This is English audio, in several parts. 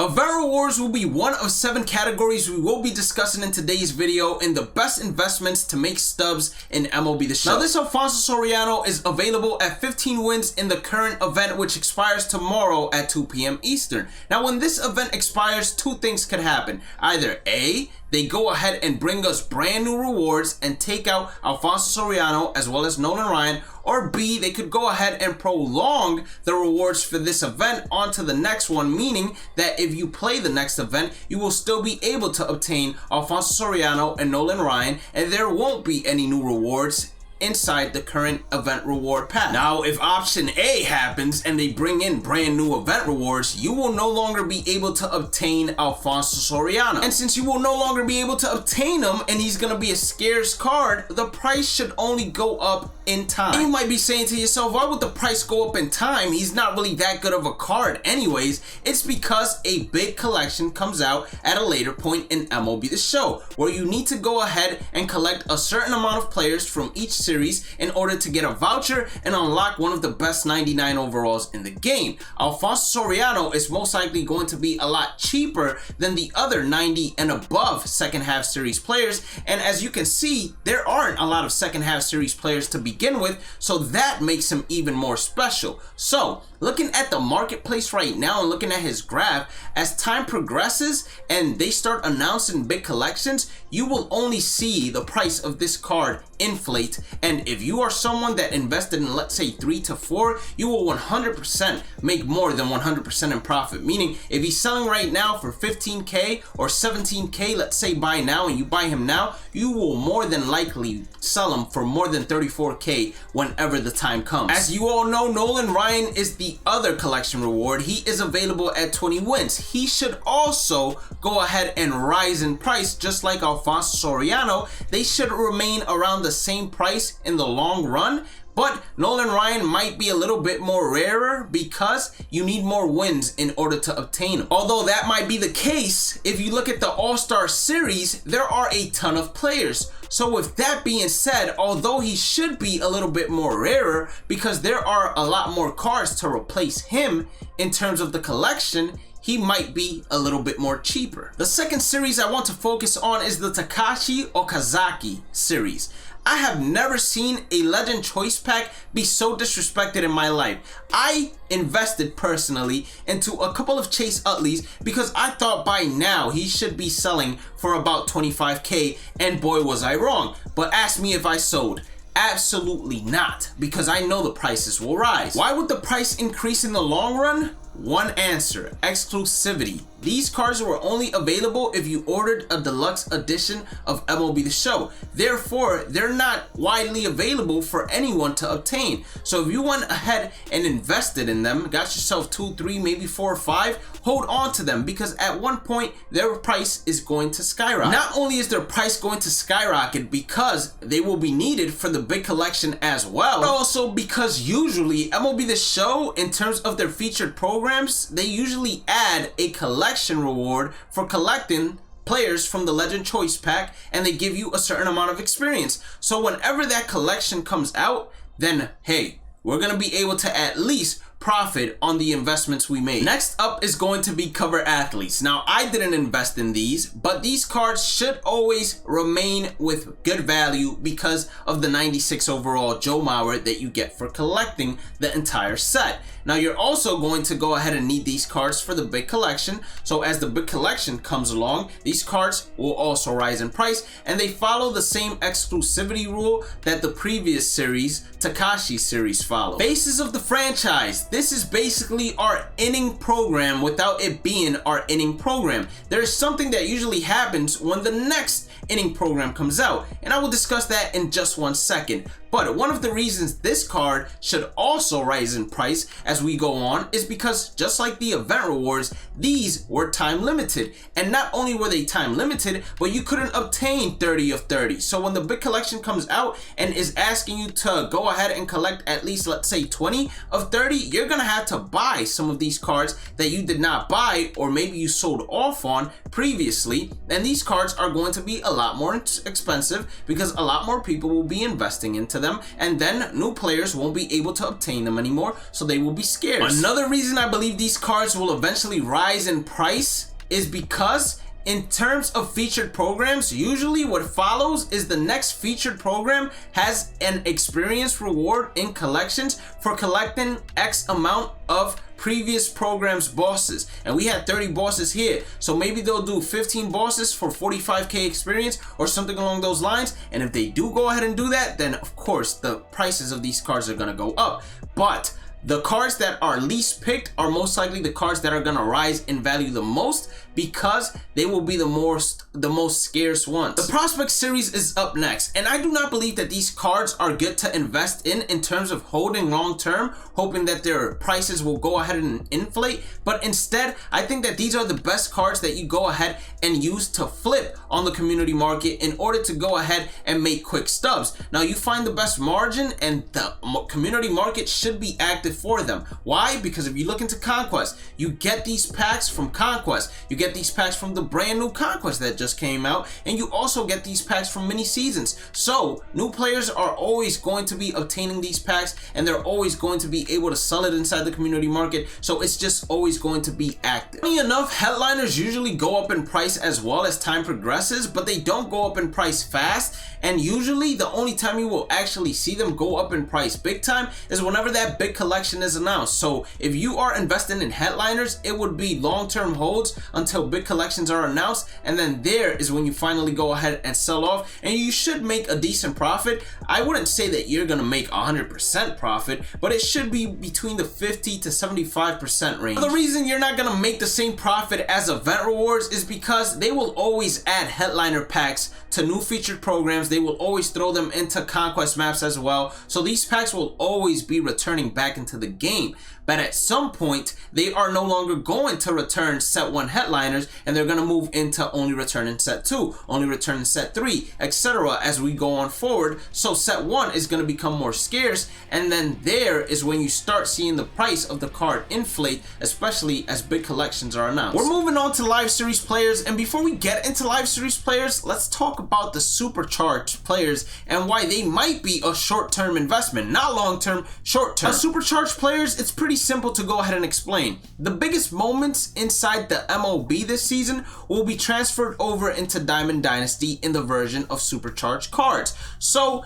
Event rewards will be one of 7 categories we will be discussing in today's video in the best investments to make stubs in MLB The Show. Now this Alfonso Soriano is available at 15 wins in the current event, which expires tomorrow at 2 p.m. Eastern. Now when this event expires, 2 things could happen. Either A, they go ahead and bring us brand new rewards and take out Alfonso Soriano as well as Nolan Ryan, or B, they could go ahead and prolong the rewards for this event onto the next one, meaning that if you play the next event, you will still be able to obtain Alfonso Soriano and Nolan Ryan, and there won't be any new rewards inside the current event reward pack. Now, if option A happens and they bring in brand new event rewards, you will no longer be able to obtain Alfonso Soriano. And since you will no longer be able to obtain him and he's gonna be a scarce card, the price should only go up in time. And you might be saying to yourself, why would the price go up in time? He's not really that good of a card anyways. It's because a big collection comes out at a later point in MLB The Show, where you need to go ahead and collect a certain amount of players from each series in order to get a voucher and unlock one of the best 99 overalls in the game. Alfonso Soriano is most likely going to be a lot cheaper than the other 90 and above second half series players, and as you can see, there aren't a lot of second half series players to begin with, so that makes him even more special. So looking at the marketplace right now and looking at his graph, as time progresses and they start announcing big collections, you will only see the price of this card inflate. And if you are someone that invested in, let's say, 3 to 4, you will 100% make more than 100% in profit. Meaning if he's selling right now for 15k or 17k, let's say buy now, and you buy him now, you will more than likely sell him for more than 34k whenever the time comes. As you all know, Nolan Ryan is the other collection reward. He is available at 20 wins. He should also go ahead and rise in price just like Alfonso Soriano. They should remain around the same price in the long run, but Nolan Ryan might be a little bit more rarer because you need more wins in order to obtain him. Although that might be the case, if you look at the All-Star Series, there are a ton of players. So with that being said, although he should be a little bit more rarer because there are a lot more cards to replace him in terms of the collection, he might be a little bit more cheaper. The second series I want to focus on is the Takashi Okazaki series. I have never seen a Legend Choice Pack be so disrespected in my life. I invested personally into a couple of Chase Utleys because I thought by now he should be selling for about 25k, and boy was I wrong. But ask me if I sold. Absolutely not, because I know the prices will rise. Why would the price increase in the long run? One answer: exclusivity. These cards were only available if you ordered a deluxe edition of MLB The Show. Therefore, they're not widely available for anyone to obtain. So if you went ahead and invested in them, got yourself 2, 3, maybe 4 or 5, hold on to them, because at one point their price is going to skyrocket. Not only is their price going to skyrocket because they will be needed for the big collection as well, but also because usually MLB The Show, in terms of their featured programs, they usually add a collection reward for collecting players from the Legend Choice Pack, and they give you a certain amount of experience. So whenever that collection comes out, then hey, we're gonna be able to at least profit on the investments we made. Next up is going to be cover athletes. Now, I didn't invest in these, but these cards should always remain with good value because of the 96 overall Joe Mauer that you get for collecting the entire set. Now, you're also going to go ahead and need these cards for the big collection. So as the big collection comes along, these cards will also rise in price, and they follow the same exclusivity rule that the previous series, Takashi series, followed. Faces of the franchise. This is basically our inning program without it being our inning program. There is something that usually happens when the next inning program comes out, and I will discuss that in just one second. But one of the reasons this card should also rise in price as we go on is because, just like the event rewards, these were time limited. And not only were they time limited, but you couldn't obtain 30 of 30. So when the big collection comes out and is asking you to go ahead and collect at least, let's say, 20 of 30, you're gonna have to buy some of these cards that you did not buy, or maybe you sold off on previously. And these cards are going to be a lot more expensive because a lot more people will be investing into them. them, and then new players won't be able to obtain them anymore, so they will be scarce. Another reason I believe these cards will eventually rise in price is because in terms of featured programs, usually what follows is the next featured program has an experience reward in collections for collecting X amount of previous programs bosses, and we had 30 bosses here, so maybe they'll do 15 bosses for 45k experience or something along those lines. And if they do go ahead and do that, then of course the prices of these cards are going to go up. But the cards that are least picked are most likely the cards that are going to rise in value the most, because they will be the most scarce ones. The Prospect series is up next, and I do not believe that these cards are good to invest in terms of holding long term, hoping that their prices will go ahead and inflate. But instead, I think that these are the best cards that you go ahead and use to flip on the community market in order to go ahead and make quick stubs. Now, you find the best margin, and the community market should be active for them. Why? Because if you look into Conquest, you get these packs from Conquest, you get these packs from the brand new Conquest that just came out, and you also get these packs from mini seasons. So new players are always going to be obtaining these packs, and they're always going to be able to sell it inside the community market, so it's just always going to be active. Funny enough, headliners usually go up in price as well as time progresses, but they don't go up in price fast, and usually the only time you will actually see them go up in price big time is whenever that big collection is announced. So if you are investing in headliners, it would be long-term holds until big collections are announced, and then there is when you finally go ahead and sell off, and you should make a decent profit. I wouldn't say that you're gonna make 100% profit, but it should be between the 50 to 75% range. The reason you're not gonna make the same profit as event rewards is because they will always add headliner packs to new featured programs. They will always throw them into conquest maps as well, so these packs will always be returning back into the game. But at some point, they are no longer going to return set 1 headliners, and they're going to move into only returning set 2, only returning set 3, etc. as we go on forward. So set 1 is going to become more scarce, and then there is when you start seeing the price of the card inflate, especially as big collections are announced. We're moving on to live series players, and before we get into live series players, let's talk about the supercharged players and why they might be a short-term investment, not long-term, short-term. Supercharged players, it's pretty simple to go ahead and explain. The biggest moments inside the MLB this season will be transferred over into Diamond Dynasty in the version of supercharged cards. So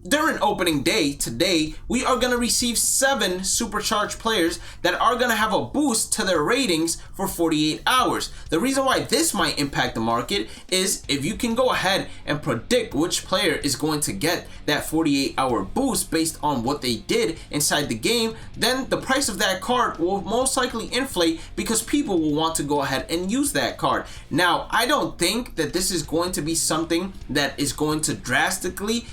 during opening day today, we are going to receive 7 supercharged players that are going to have a boost to their ratings for 48 hours. The reason why this might impact the market is if you can go ahead and predict which player is going to get that 48-hour boost based on what they did inside the game, then the price of that card will most likely inflate because people will want to go ahead and use that card. Now, I don't think that this is going to be something that is going to drastically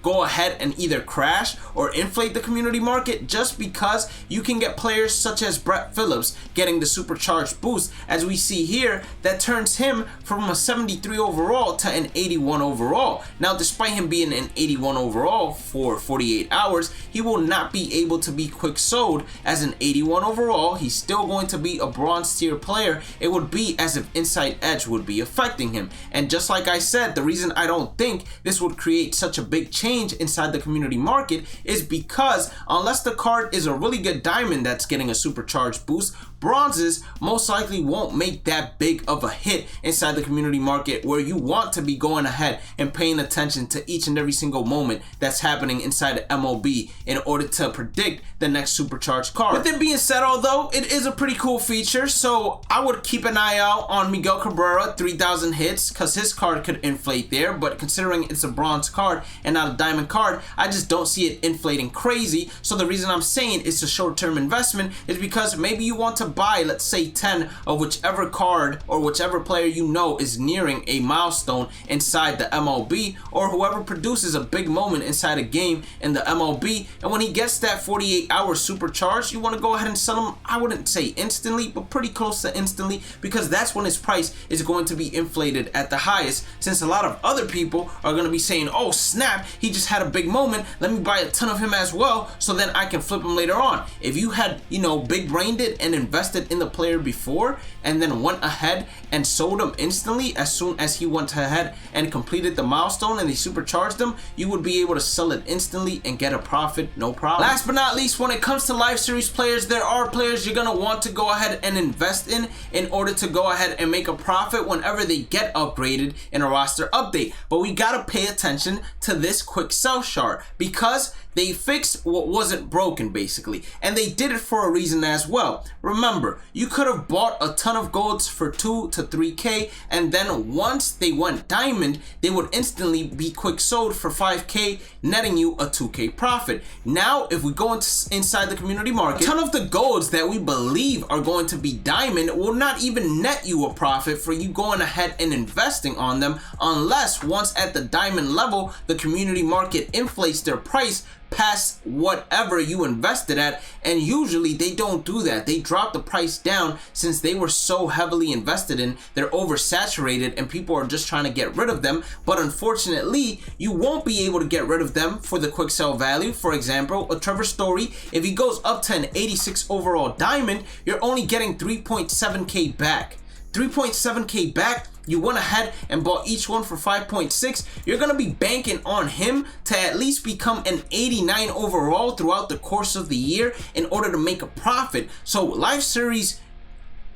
go ahead and either crash or inflate the community market, just because you can get players such as Brett Phillips getting the supercharged boost, as we see here, that turns him from a 73 overall to an 81 overall. Now, despite him being an 81 overall for 48 hours, he will not be able to be quick sold as an 81 overall. He's still going to be a bronze tier player. It would be as if Inside Edge would be affecting him. And just like I said, the reason I don't think this would create such a big change inside the community market is because unless the card is a really good diamond that's getting a supercharged boost, bronzes most likely won't make that big of a hit inside the community market, where you want to be going ahead and paying attention to each and every single moment that's happening inside the MLB in order to predict the next supercharged card. With it being said, although it is a pretty cool feature, so I would keep an eye out on Miguel Cabrera 3000 hits, because his card could inflate there, but considering it's a bronze card and not a diamond card, I just don't see it inflating crazy. So the reason I'm saying it's a short-term investment is because maybe you want to buy, let's say, 10 of whichever card or whichever player you know is nearing a milestone inside the MLB, or whoever produces a big moment inside a game in the MLB, and when he gets that 48-hour supercharge, you want to go ahead and sell him. I wouldn't say instantly, but pretty close to instantly, because that's when his price is going to be inflated at the highest, since a lot of other people are going to be saying, oh snap, he just had a big moment, let me buy a ton of him as well, so then I can flip him later on. If you had, you know, big brained it and invested invested in the player before and then went ahead and sold him instantly as soon as he went ahead and completed the milestone and they supercharged him, you would be able to sell it instantly and get a profit, no problem. Last but not least, when it comes to live series players, there are players you're gonna want to go ahead and invest in order to go ahead and make a profit whenever they get upgraded in a roster update. But we gotta pay attention to this quick sell chart because they fixed what wasn't broken basically, and they did it for a reason as well. Remember, you could have bought a ton of golds for 2 to 3k, and then once they went diamond, they would instantly be quick sold for 5k, netting you a 2k profit. Now if we go inside the community market, a ton of the golds that we believe are going to be diamond will not even net you a profit for you going ahead and investing on them, unless once at the diamond level the community market inflates their price past whatever you invested at, and usually they don't do that. They drop the price down since they were so heavily invested in. They're oversaturated and people are just trying to get rid of them, but unfortunately you won't be able to get rid of them for the quick sell value. For example, a Trevor Story, if he goes up to an 86 overall diamond, you're only getting 3.7k back. 3.7k back. You went ahead and bought each one for 5.6. You're gonna be banking on him to at least become an 89 overall throughout the course of the year in order to make a profit. So live series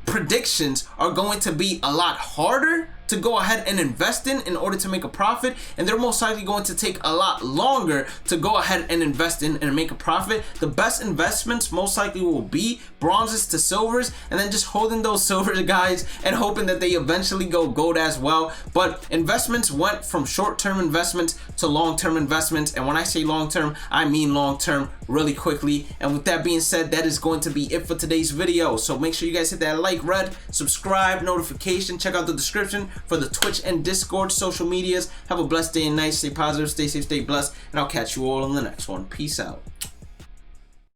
predictions are going to be a lot harder to go ahead and invest in order to make a profit, and they're most likely going to take a lot longer to go ahead and invest in and make a profit. The best investments most likely will be bronzes to silvers, and then just holding those silver guys and hoping that they eventually go gold as well. But investments went from short-term investments to long-term investments, and when I say long-term, I mean long-term really quickly. And with that being said, that is going to be it for today's video. So make sure you guys hit that like, red, subscribe, notification, check out the description for the Twitch and Discord social medias. Have a blessed day and night. Stay positive, stay safe, stay blessed, and I'll catch you all in the next one. Peace out.